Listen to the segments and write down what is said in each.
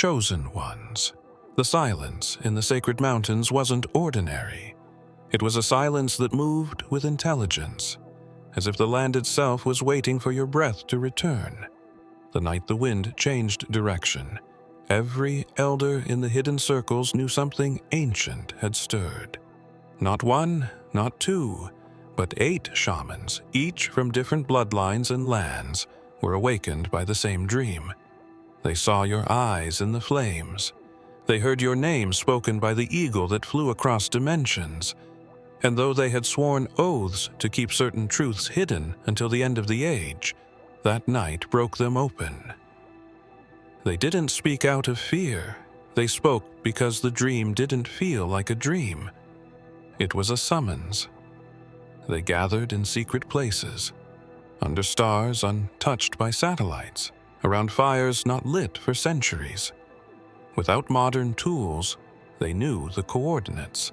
chosen ones. The silence in the sacred mountains wasn't ordinary. It was a silence that moved with intelligence, as if the land itself was waiting for your breath to return. The night the wind changed direction, every elder in the hidden circles knew something ancient had stirred. Not one, not two, but 8 shamans, each from different bloodlines and lands, were awakened by the same dream. They saw your eyes in the flames. They heard your name spoken by the eagle that flew across dimensions. And though they had sworn oaths to keep certain truths hidden until the end of the age, that night broke them open. They didn't speak out of fear. They spoke because the dream didn't feel like a dream. It was a summons. They gathered in secret places, under stars untouched by satellites, around fires not lit for centuries. Without modern tools, they knew the coordinates.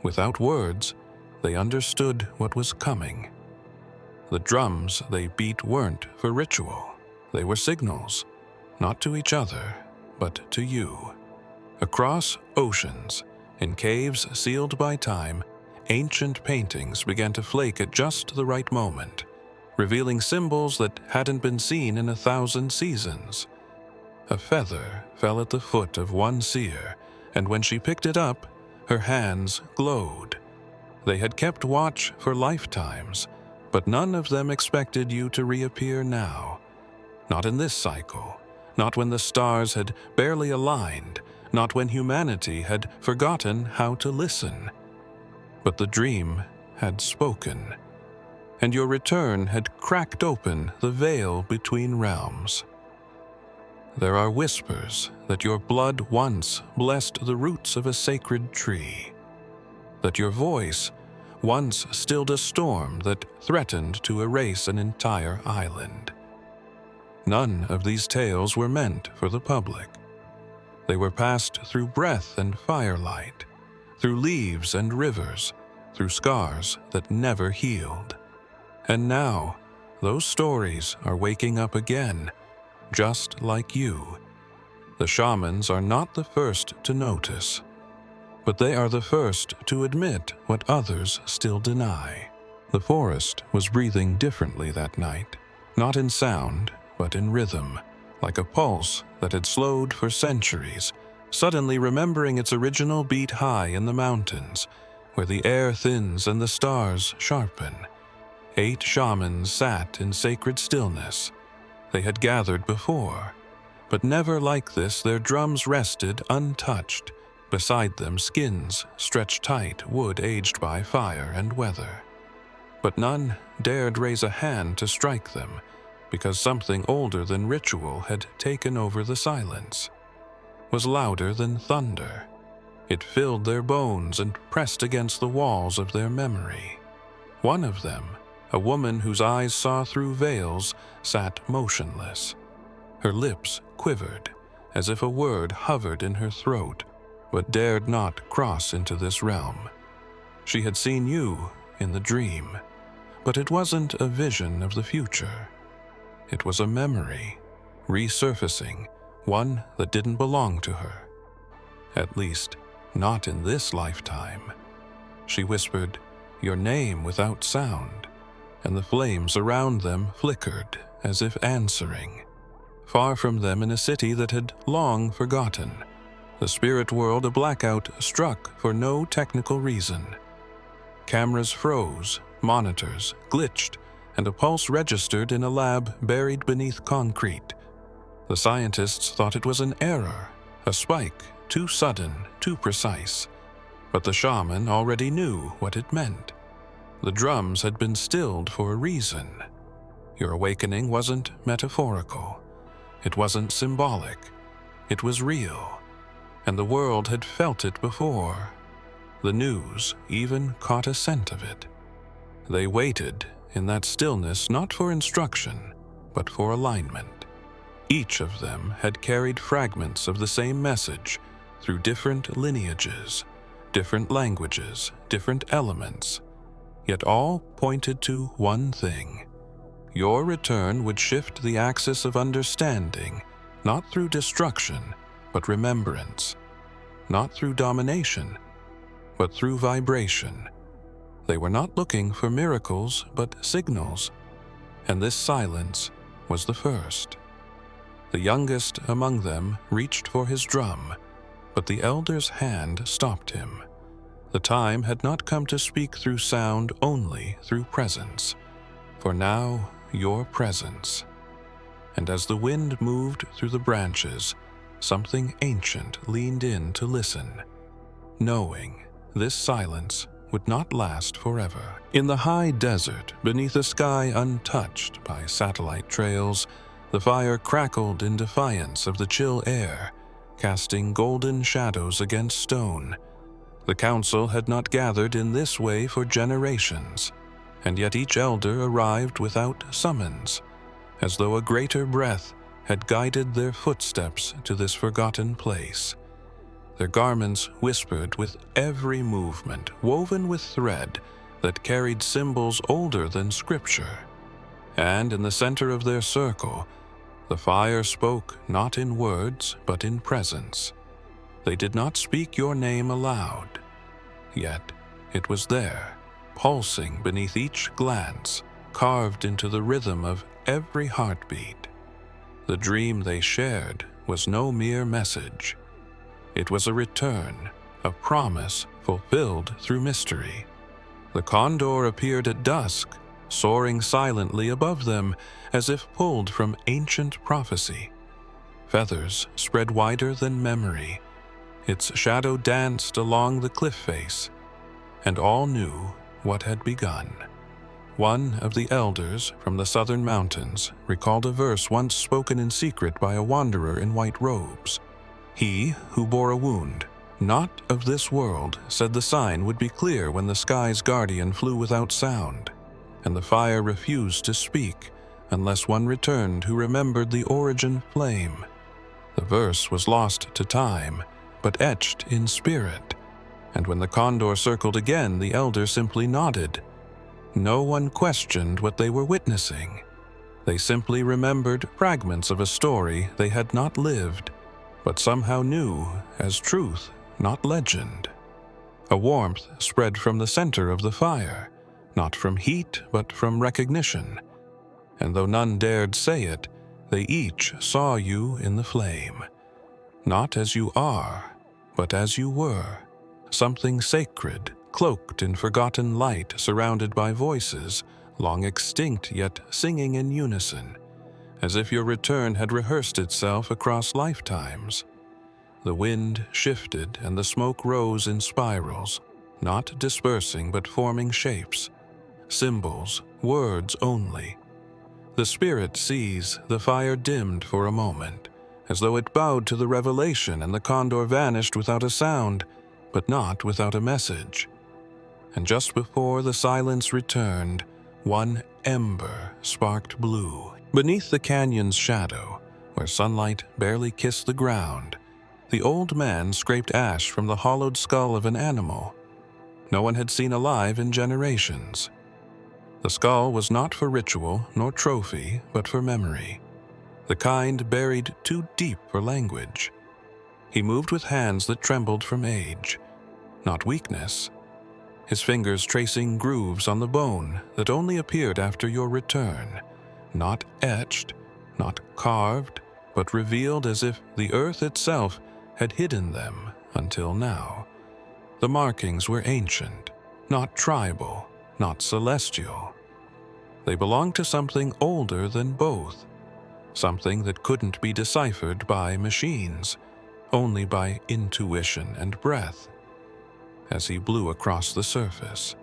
Without words, they understood what was coming. The drums they beat weren't for ritual. They were signals, not to each other, but to you. Across oceans, in caves sealed by time, ancient paintings began to flake at just the right moment, revealing symbols that hadn't been seen in 1,000 seasons. A feather fell at the foot of one seer, and when she picked it up, her hands glowed. They had kept watch for lifetimes, but none of them expected you to reappear now. Not in this cycle, not when the stars had barely aligned, not when humanity had forgotten how to listen. But the dream had spoken, and your return had cracked open the veil between realms. There are whispers that your blood once blessed the roots of a sacred tree, that your voice once stilled a storm that threatened to erase an entire island. None of these tales were meant for the public. They were passed through breath and firelight, through leaves and rivers, through scars that never healed. And now, those stories are waking up again, just like you. The shamans are not the first to notice, but they are the first to admit what others still deny. The forest was breathing differently that night, not in sound, but in rhythm, like a pulse that had slowed for centuries, suddenly remembering its original beat high in the mountains, where the air thins and the stars sharpen. 8 shamans sat in sacred stillness. They had gathered before, but never like this their drums rested untouched. Beside them skins stretched tight, wood aged by fire and weather. But none dared raise a hand to strike them, because something older than ritual had taken over the silence, was louder than thunder. It filled their bones and pressed against the walls of their memory. One of them, a woman whose eyes saw through veils, sat motionless. Her lips quivered, as if a word hovered in her throat, but dared not cross into this realm. She had seen you in the dream, but it wasn't a vision of the future. It was a memory, resurfacing, one that didn't belong to her. At least, not in this lifetime. She whispered, your name without sound, and the flames around them flickered as if answering. Far from them in a city that had long forgotten, the spirit world a blackout struck for no technical reason. Cameras froze, monitors glitched, and a pulse registered in a lab buried beneath concrete. The scientists thought it was an error, a spike, too sudden, too precise. But the shaman already knew what it meant. The drums had been stilled for a reason. Your awakening wasn't metaphorical. It wasn't symbolic. It was real. And the world had felt it before. The news even caught a scent of it. They waited in that stillness not for instruction, but for alignment. Each of them had carried fragments of the same message through different lineages, different languages, different elements, yet all pointed to one thing. Your return would shift the axis of understanding, not through destruction, but remembrance, not through domination, but through vibration. They were not looking for miracles, but signals, and this silence was the first. The youngest among them reached for his drum, but the elder's hand stopped him. The time had not come to speak through sound, only through presence. For now, your presence. And as the wind moved through the branches, something ancient leaned in to listen, knowing this silence would not last forever. In the high desert, beneath a sky untouched by satellite trails, the fire crackled in defiance of the chill air, casting golden shadows against stone. The council had not gathered in this way for generations, and yet each elder arrived without summons, as though a greater breath had guided their footsteps to this forgotten place. Their garments whispered with every movement, woven with thread that carried symbols older than scripture. And in the center of their circle, the fire spoke not in words, but in presence. They did not speak your name aloud, yet it was there, pulsing beneath each glance, carved into the rhythm of every heartbeat. The dream they shared was no mere message. It was a return, a promise fulfilled through mystery. The condor appeared at dusk, soaring silently above them as if pulled from ancient prophecy. Feathers spread wider than memory. Its shadow danced along the cliff face, and all knew what had begun. One of the elders from the southern mountains recalled a verse once spoken in secret by a wanderer in white robes. He who bore a wound, not of this world, said the sign would be clear when the sky's guardian flew without sound, and the fire refused to speak unless one returned who remembered the origin flame. The verse was lost to time, but etched in spirit, and when the condor circled again, the elder simply nodded. No one questioned what they were witnessing. They simply remembered fragments of a story they had not lived, but somehow knew as truth, not legend. A warmth spread from the center of the fire, not from heat, but from recognition. And though none dared say it, they each saw you in the flame. Not as you are, but as you were. Something sacred, cloaked in forgotten light, surrounded by voices, long extinct yet singing in unison, as if your return had rehearsed itself across lifetimes. The wind shifted and the smoke rose in spirals, not dispersing but forming shapes. Symbols, words only. The spirit sees the fire dimmed for a moment, as though it bowed to the revelation, and the condor vanished without a sound, but not without a message. And just before the silence returned, one ember sparked blue. Beneath the canyon's shadow, where sunlight barely kissed the ground, the old man scraped ash from the hollowed skull of an animal no one had seen alive in generations. The skull was not for ritual nor trophy, but for memory, the kind buried too deep for language. He moved with hands that trembled from age, not weakness, his fingers tracing grooves on the bone that only appeared after your return, not etched, not carved, but revealed as if the earth itself had hidden them until now. The markings were ancient, not tribal, not celestial. They belonged to something older than both, something that couldn't be deciphered by machines, only by intuition and breath. As he blew across the surface,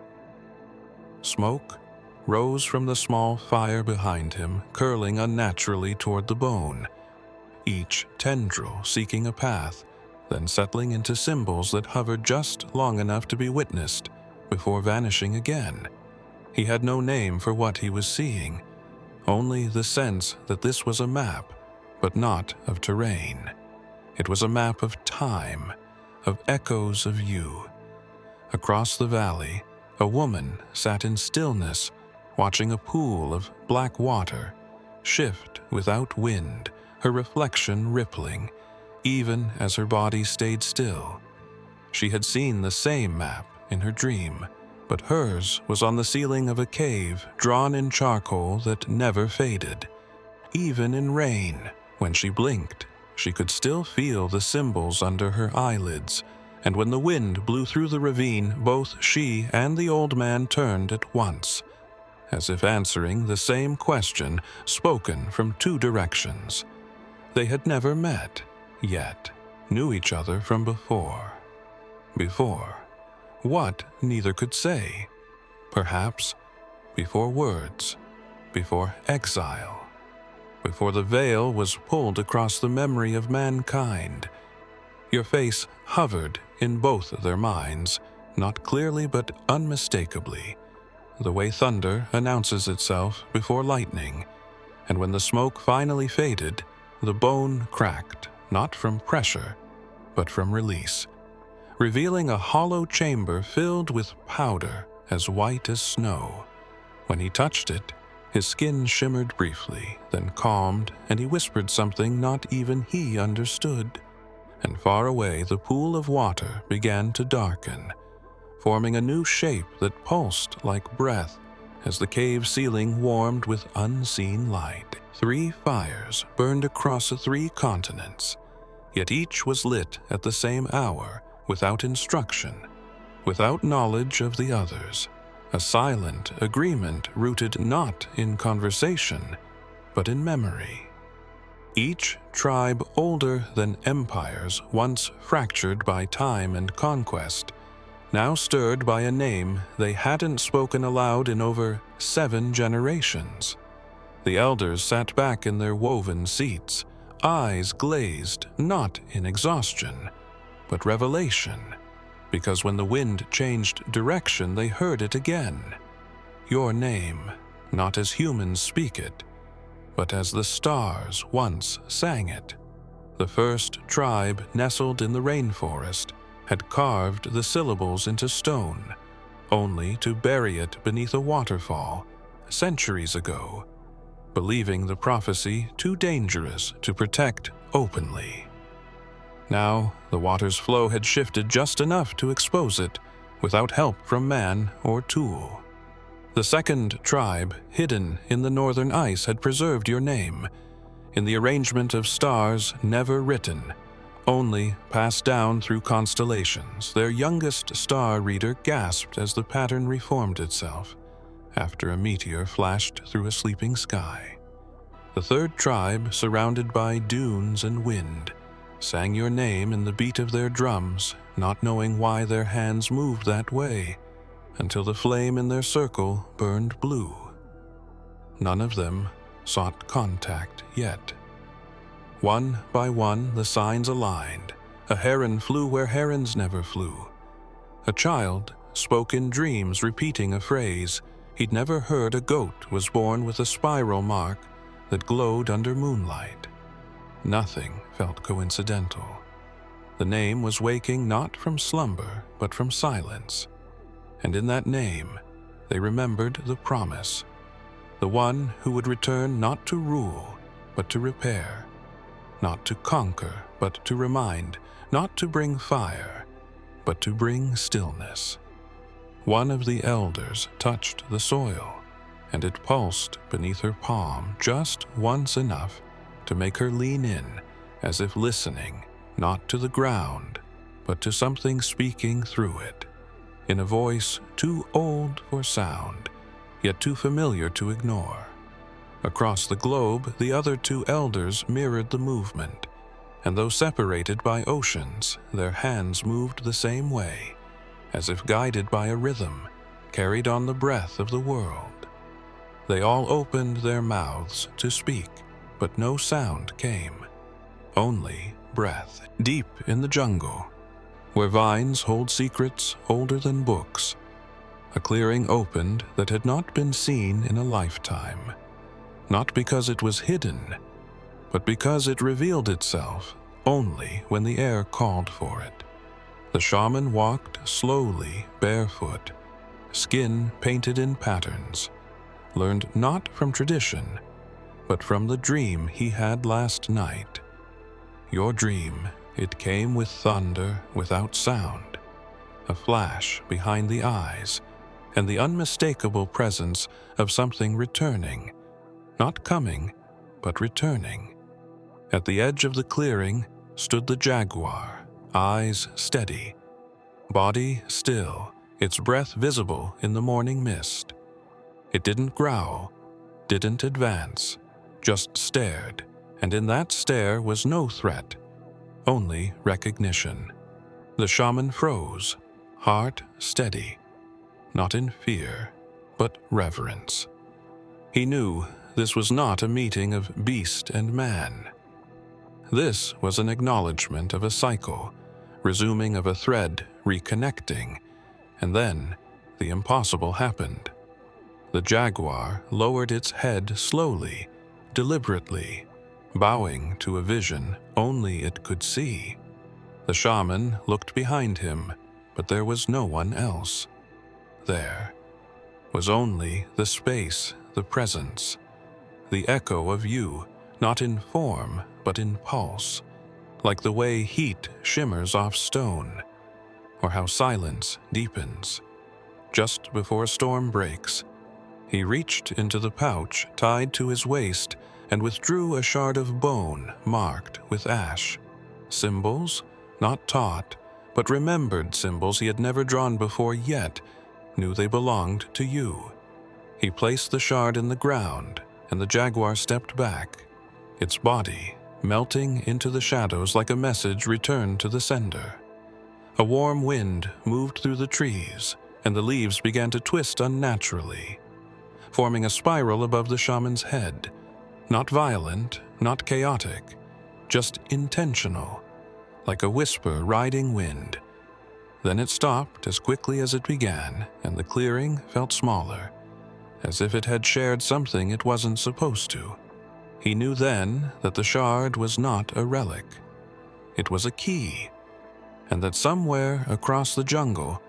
smoke rose from the small fire behind him, curling unnaturally toward the bone, each tendril seeking a path, then settling into symbols that hovered just long enough to be witnessed before vanishing again. He had no name for what he was seeing, only the sense that this was a map, but not of terrain. It was a map of time, of echoes of you. Across the valley, a woman sat in stillness, watching a pool of black water shift without wind, her reflection rippling, even as her body stayed still. She had seen the same map in her dream, but hers was on the ceiling of a cave drawn in charcoal that never faded. Even in rain, when she blinked, she could still feel the symbols under her eyelids, and when the wind blew through the ravine, both she and the old man turned at once, as if answering the same question spoken from two directions. They had never met, yet knew each other from before. Before. What, neither could say. Perhaps before words, before exile, before the veil was pulled across the memory of mankind. Your face hovered in both their minds, not clearly but unmistakably, the way thunder announces itself before lightning, and when the smoke finally faded, the bone cracked, not from pressure, but from release, revealing a hollow chamber filled with powder as white as snow. When he touched it, his skin shimmered briefly, then calmed, and he whispered something not even he understood. And far away the pool of water began to darken, forming a new shape that pulsed like breath as the cave ceiling warmed with unseen light. 3 fires burned across the 3 continents, yet each was lit at the same hour, without instruction, without knowledge of the others. A silent agreement rooted not in conversation, but in memory. Each tribe older than empires once fractured by time and conquest, now stirred by a name they hadn't spoken aloud in over 7 generations. The elders sat back in their woven seats, eyes glazed not in exhaustion, but revelation, because when the wind changed direction they heard it again. Your name, not as humans speak it, but as the stars once sang it. The first tribe nestled in the rainforest had carved the syllables into stone, only to bury it beneath a waterfall centuries ago, believing the prophecy too dangerous to protect openly. Now, the water's flow had shifted just enough to expose it, without help from man or tool. The second tribe, hidden in the northern ice, had preserved your name, in the arrangement of stars never written, only passed down through constellations. Their youngest star reader gasped as the pattern reformed itself, after a meteor flashed through a sleeping sky. The third tribe, surrounded by dunes and wind, sang your name in the beat of their drums, not knowing why their hands moved that way, until the flame in their circle burned blue. None of them sought contact yet. One by one, the signs aligned. A heron flew where herons never flew. A child spoke in dreams, repeating a phrase he'd never heard. A goat was born with a spiral mark that glowed under moonlight. Nothing felt coincidental. The name was waking not from slumber, but from silence. And in that name, they remembered the promise. The one who would return not to rule, but to repair. Not to conquer, but to remind. Not to bring fire, but to bring stillness. One of the elders touched the soil, and it pulsed beneath her palm just once enough to make her lean in, as if listening, not to the ground, but to something speaking through it, in a voice too old for sound, yet too familiar to ignore. Across the globe, the other 2 elders mirrored the movement, and though separated by oceans, their hands moved the same way, as if guided by a rhythm, carried on the breath of the world. They all opened their mouths to speak, but no sound came, only breath. Deep in the jungle, where vines hold secrets older than books, a clearing opened that had not been seen in a lifetime, not because it was hidden, but because it revealed itself only when the air called for it. The shaman walked slowly, barefoot, skin painted in patterns, learned not from tradition, but from the dream he had last night. Your dream, it came with thunder without sound, a flash behind the eyes, and the unmistakable presence of something returning, not coming, but returning. At the edge of the clearing stood the jaguar, eyes steady, body still, its breath visible in the morning mist. It didn't growl, didn't advance, just stared, and in that stare was no threat, only recognition. The shaman froze, heart steady, not in fear, but reverence. He knew this was not a meeting of beast and man. This was an acknowledgement of a cycle, resuming of a thread, reconnecting, and then the impossible happened. The jaguar lowered its head slowly, deliberately, bowing to a vision only it could see. The shaman looked behind him, but there was no one else. There was only the space, the presence, the echo of you, not in form, but in pulse, like the way heat shimmers off stone, or how silence deepens. Just before a storm breaks, he reached into the pouch tied to his waist and withdrew a shard of bone marked with ash. Symbols, not taught, but remembered symbols he had never drawn before yet, knew they belonged to you. He placed the shard in the ground, and the jaguar stepped back. Its body, melting into the shadows like a message, returned to the sender. A warm wind moved through the trees, and the leaves began to twist unnaturally, forming a spiral above the shaman's head. Not violent, not chaotic, just intentional, like a whisper riding wind. Then it stopped as quickly as it began, and the clearing felt smaller, as if it had shared something it wasn't supposed to. He knew then that the shard was not a relic. It was a key, and that somewhere across the jungle,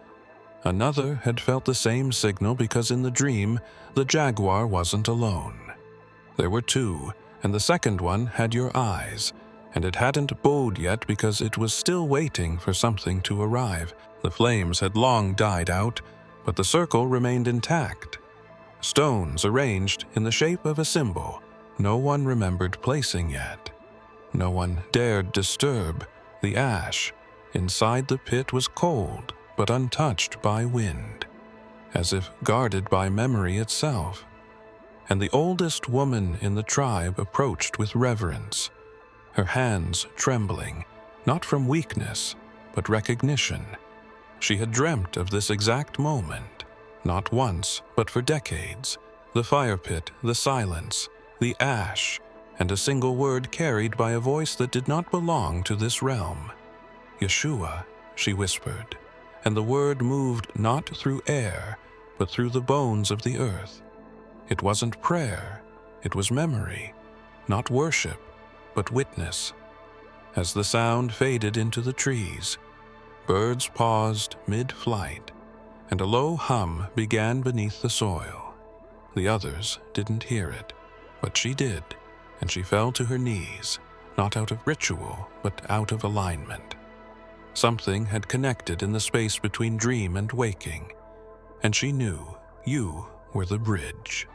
another had felt the same signal, because in the dream, the jaguar wasn't alone. There were two, and the second one had your eyes, and it hadn't bowed yet because it was still waiting for something to arrive. The flames had long died out, but the circle remained intact. Stones arranged in the shape of a symbol no one remembered placing yet. No one dared disturb. The ash inside the pit was cold, but untouched by wind, as if guarded by memory itself. And the oldest woman in the tribe approached with reverence, her hands trembling, not from weakness, but recognition. She had dreamt of this exact moment, not once, but for decades. The fire pit, the silence, the ash, and a single word carried by a voice that did not belong to this realm. Yeshua, she whispered, and the word moved not through air, but through the bones of the earth. It wasn't prayer, it was memory, not worship, but witness. As the sound faded into the trees, birds paused mid-flight, and a low hum began beneath the soil. The others didn't hear it, but she did, and she fell to her knees, not out of ritual, but out of alignment. Something had connected in the space between dream and waking, and she knew you were the bridge.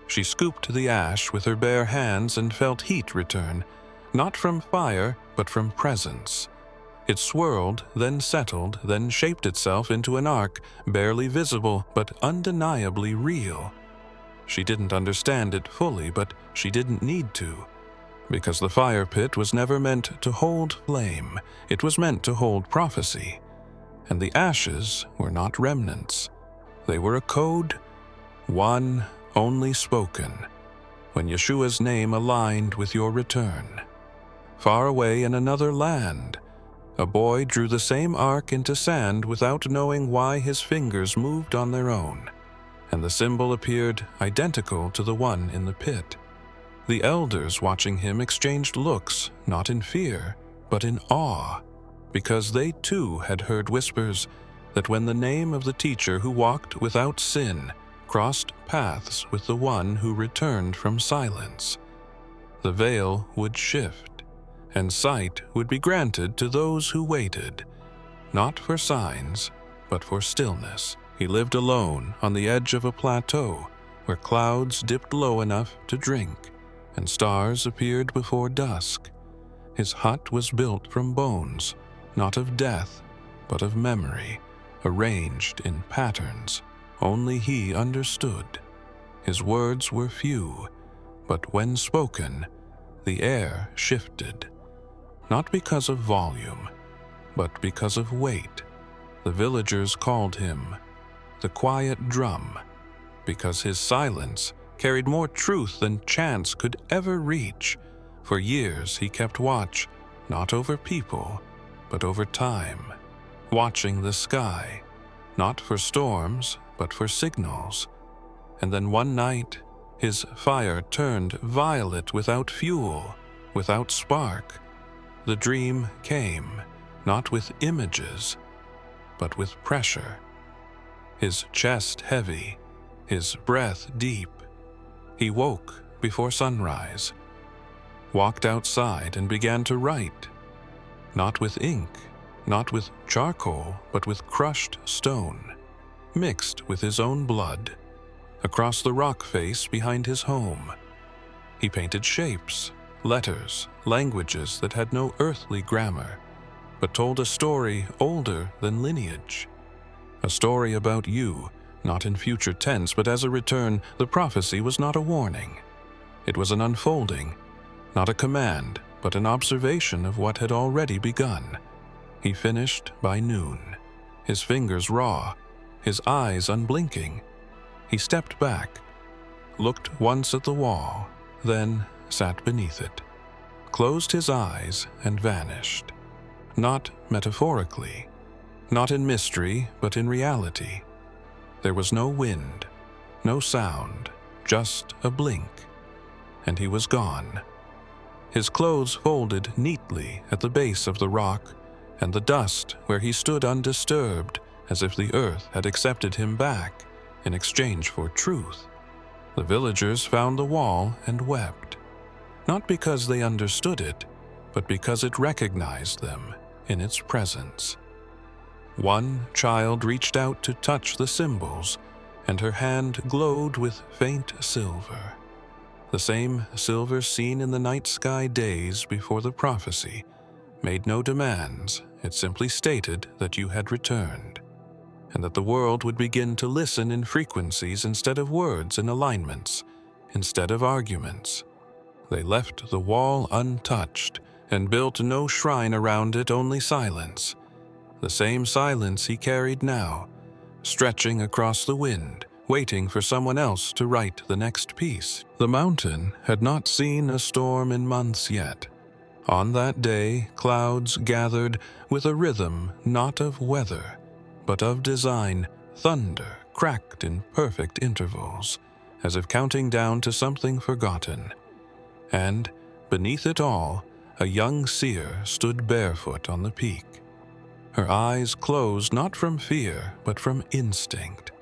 She scooped the ash with her bare hands and felt heat return, not from fire, but from presence. It swirled, then settled, then shaped itself into an arc, barely visible, but undeniably real. She didn't understand it fully, but she didn't need to, because the fire pit was never meant to hold flame. It was meant to hold prophecy, and the ashes were not remnants. They were a code, one only spoken, when Yeshua's name aligned with your return. Far away in another land, a boy drew the same arc into sand without knowing why his fingers moved on their own, and the symbol appeared identical to the one in the pit. The elders watching him exchanged looks, not in fear, but in awe, because they too had heard whispers that when the name of the teacher who walked without sin crossed paths with the one who returned from silence, the veil would shift, and sight would be granted to those who waited, not for signs, but for stillness. He lived alone on the edge of a plateau where clouds dipped low enough to drink, and stars appeared before dusk. His hut was built from bones, not of death, but of memory, arranged in patterns only he understood. His words were few, but when spoken, the air shifted, not because of volume, but because of weight. The villagers called him the quiet drum, because his silence carried more truth than chance could ever reach. For years he kept watch, not over people, but over time, watching the sky, not for storms, but for signals. And then one night, his fire turned violet without fuel, without spark. The dream came, not with images, but with pressure. His chest heavy, his breath deep. He woke before sunrise, walked outside and began to write, not with ink, not with charcoal, but with crushed stone, mixed with his own blood, across the rock face behind his home. He painted shapes, letters, languages that had no earthly grammar, but told a story older than lineage. A story about you, not in future tense, but as a return. The prophecy was not a warning. It was an unfolding, not a command, but an observation of what had already begun. He finished by noon, his fingers raw, his eyes unblinking. He stepped back, looked once at the wall, then sat beneath it, closed his eyes and vanished. Not metaphorically, not in mystery, but in reality. There was no wind, no sound, just a blink, and he was gone. His clothes folded neatly at the base of the rock, and the dust where he stood undisturbed, as if the earth had accepted him back in exchange for truth. The villagers found the wall and wept, not because they understood it, but because it recognized them in its presence. One child reached out to touch the symbols, and her hand glowed with faint silver. The same silver seen in the night sky days before the prophecy made no demands. It simply stated that you had returned, and that the world would begin to listen in frequencies instead of words, in alignments, instead of arguments. They left the wall untouched and built no shrine around it, only silence. The same silence he carried now, stretching across the wind, waiting for someone else to write the next piece. The mountain had not seen a storm in months yet. On that day, clouds gathered with a rhythm not of weather, but of design. Thunder cracked in perfect intervals, as if counting down to something forgotten. And, beneath it all, a young seer stood barefoot on the peak. Her eyes closed not from fear, but from instinct.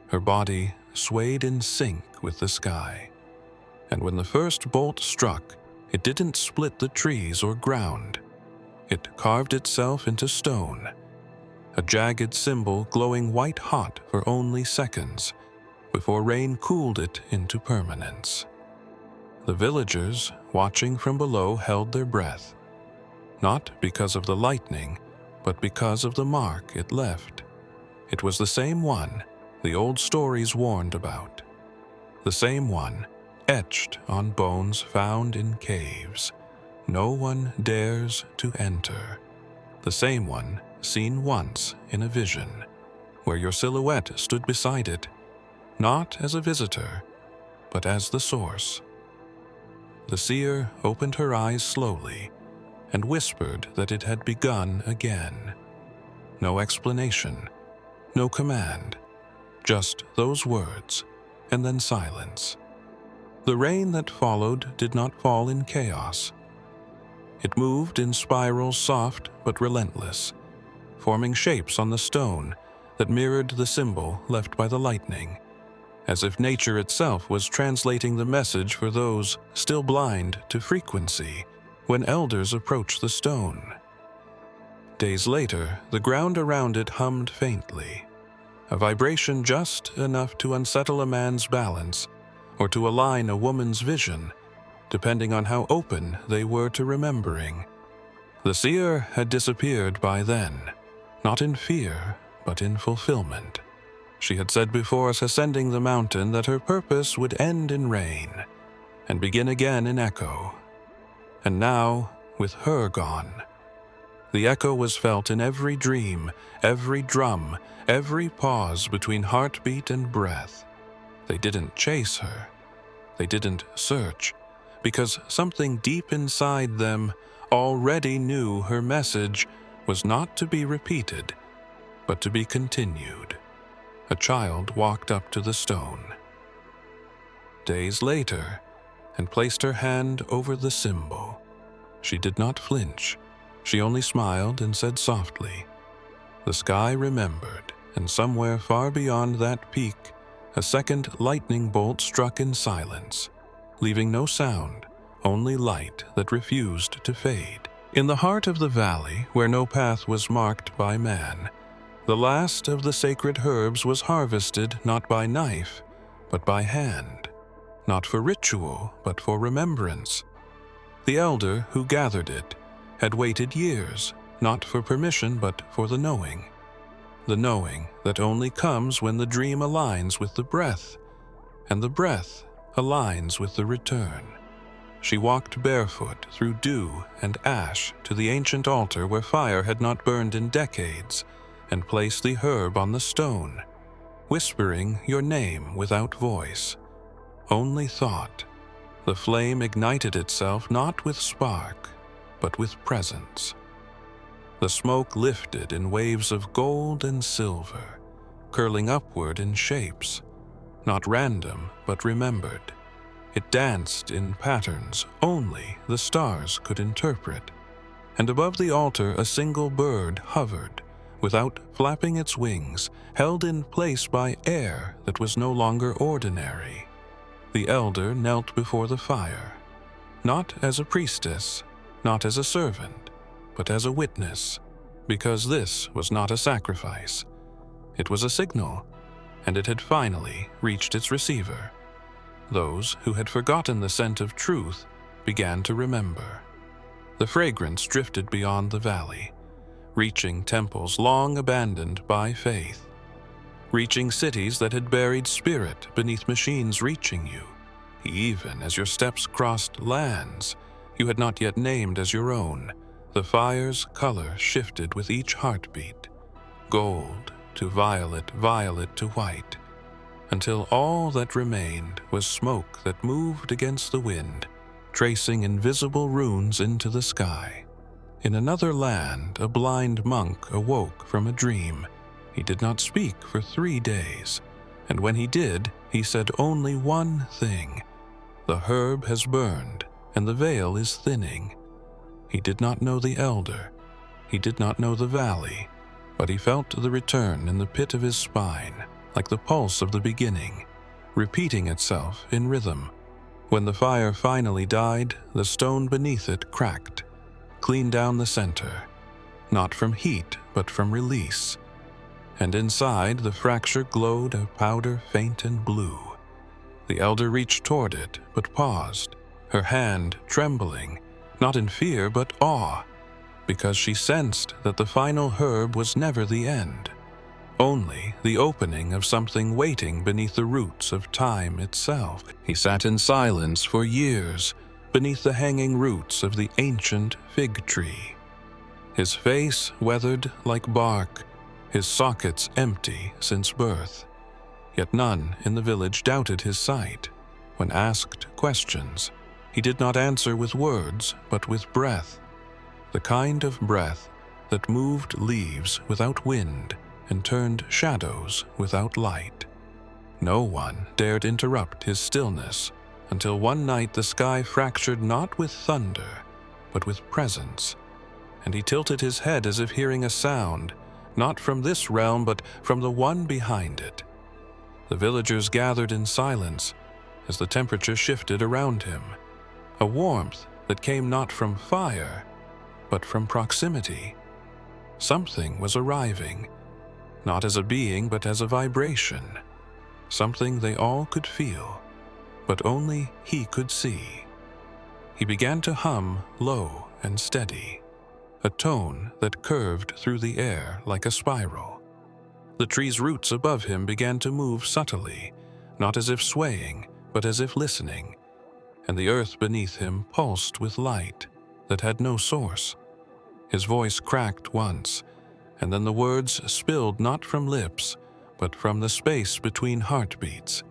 Her body swayed in sync with the sky. And when the first bolt struck, it didn't split the trees or ground. It carved itself into stone, a jagged symbol glowing white-hot for only seconds, before rain cooled it into permanence. The villagers, watching from below, held their breath, not because of the lightning, but because of the mark it left. It was the same one the old stories warned about, the same one etched on bones found in caves no one dares to enter, the same one seen once in a vision, where your silhouette stood beside it, not as a visitor, but as the source. The seer opened her eyes slowly and whispered that it had begun again. No explanation, no command, just those words, and then silence. The rain that followed did not fall in chaos. It moved in spirals, soft but relentless, forming shapes on the stone that mirrored the symbol left by the lightning, as if nature itself was translating the message for those still blind to frequency, when elders approached the stone. Days later, the ground around it hummed faintly, a vibration just enough to unsettle a man's balance or to align a woman's vision, depending on how open they were to remembering. The seer had disappeared by then, not in fear, but in fulfillment. She had said before us ascending the mountain that her purpose would end in rain and begin again in echo. And now, with her gone, the echo was felt in every dream, every drum, every pause between heartbeat and breath. They didn't chase her. They didn't search, because something deep inside them already knew her message was not to be repeated, but to be continued. A child walked up to the stone. Days later, and placed her hand over the symbol. She did not flinch. She only smiled and said softly. The sky remembered, and somewhere far beyond that peak, a second lightning bolt struck in silence, leaving no sound, only light that refused to fade. In the heart of the valley, where no path was marked by man, the last of the sacred herbs was harvested not by knife, but by hand, not for ritual, but for remembrance. The elder who gathered it had waited years, not for permission, but for the knowing that only comes when the dream aligns with the breath, and the breath aligns with the return. She walked barefoot through dew and ash to the ancient altar where fire had not burned in decades, and placed the herb on the stone, whispering your name without voice, only thought. The flame ignited itself not with spark, but with presence. The smoke lifted in waves of gold and silver, curling upward in shapes, not random but remembered. It danced in patterns only the stars could interpret, and above the altar a single bird hovered, without flapping its wings, held in place by air that was no longer ordinary. The elder knelt before the fire, not as a priestess, not as a servant, but as a witness, because this was not a sacrifice. It was a signal, and it had finally reached its receiver. Those who had forgotten the scent of truth began to remember. The fragrance drifted beyond the valley, reaching temples long abandoned by faith, reaching cities that had buried spirit beneath machines reaching you, even as your steps crossed lands you had not yet named as your own. The fire's color shifted with each heartbeat, gold to violet, violet to white, until all that remained was smoke that moved against the wind, tracing invisible runes into the sky. In another land, a blind monk awoke from a dream. He did not speak for 3 days, and when he did, he said only one thing: "The herb has burned, and the veil is thinning." He did not know the elder. He did not know the valley, but he felt the return in the pit of his spine, like the pulse of the beginning, repeating itself in rhythm. When the fire finally died, the stone beneath it cracked, clean down the center, not from heat, but from release. And inside, the fracture glowed a powder faint and blue. The elder reached toward it, but paused, her hand trembling, not in fear but awe, because she sensed that the final herb was never the end, only the opening of something waiting beneath the roots of time itself. He sat in silence for years, beneath the hanging roots of the ancient fig tree, his face weathered like bark, his sockets empty since birth. Yet none in the village doubted his sight. When asked questions, he did not answer with words, but with breath, the kind of breath that moved leaves without wind and turned shadows without light. No one dared interrupt his stillness, until one night the sky fractured not with thunder, but with presence, and he tilted his head as if hearing a sound, not from this realm, but from the one behind it. The villagers gathered in silence as the temperature shifted around him, a warmth that came not from fire, but from proximity. Something was arriving, not as a being but as a vibration, something they all could feel, but only he could see. He began to hum low and steady, a tone that curved through the air like a spiral. The tree's roots above him began to move subtly, not as if swaying, but as if listening, and the earth beneath him pulsed with light that had no source. His voice cracked once, and then the words spilled not from lips, but from the space between heartbeats.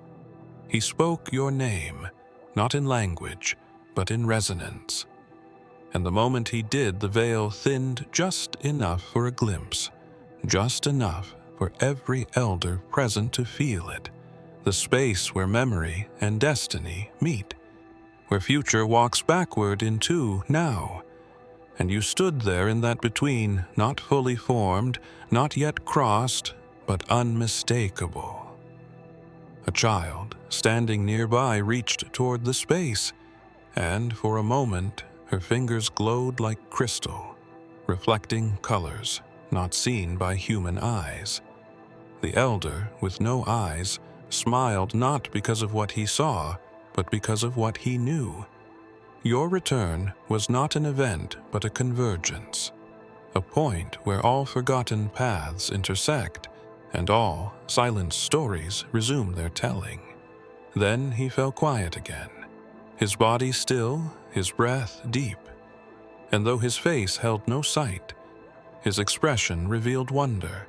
He spoke your name, not in language, but in resonance. And the moment he did, the veil thinned just enough for a glimpse, just enough for every elder present to feel it, the space where memory and destiny meet, where future walks backward into now. And you stood there in that between, not fully formed, not yet crossed, but unmistakable. A child, standing nearby, reached toward the space, and for a moment her fingers glowed like crystal, reflecting colors not seen by human eyes. The elder, with no eyes, smiled not because of what he saw, but because of what he knew. Your return was not an event, but a convergence, a point where all forgotten paths intersect, and all silent stories resume their telling. Then he fell quiet again, his body still, his breath deep, and though his face held no sight, his expression revealed wonder,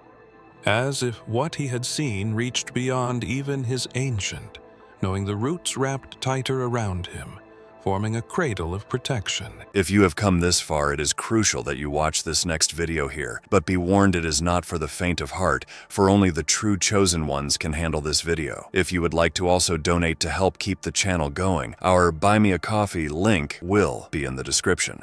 as if what he had seen reached beyond even his ancient, knowing the roots wrapped tighter around him, forming a cradle of protection. If you have come this far, it is crucial that you watch this next video here. But be warned, it is not for the faint of heart, for only the true chosen ones can handle this video. If you would like to also donate to help keep the channel going, our Buy Me a Coffee link will be in the description.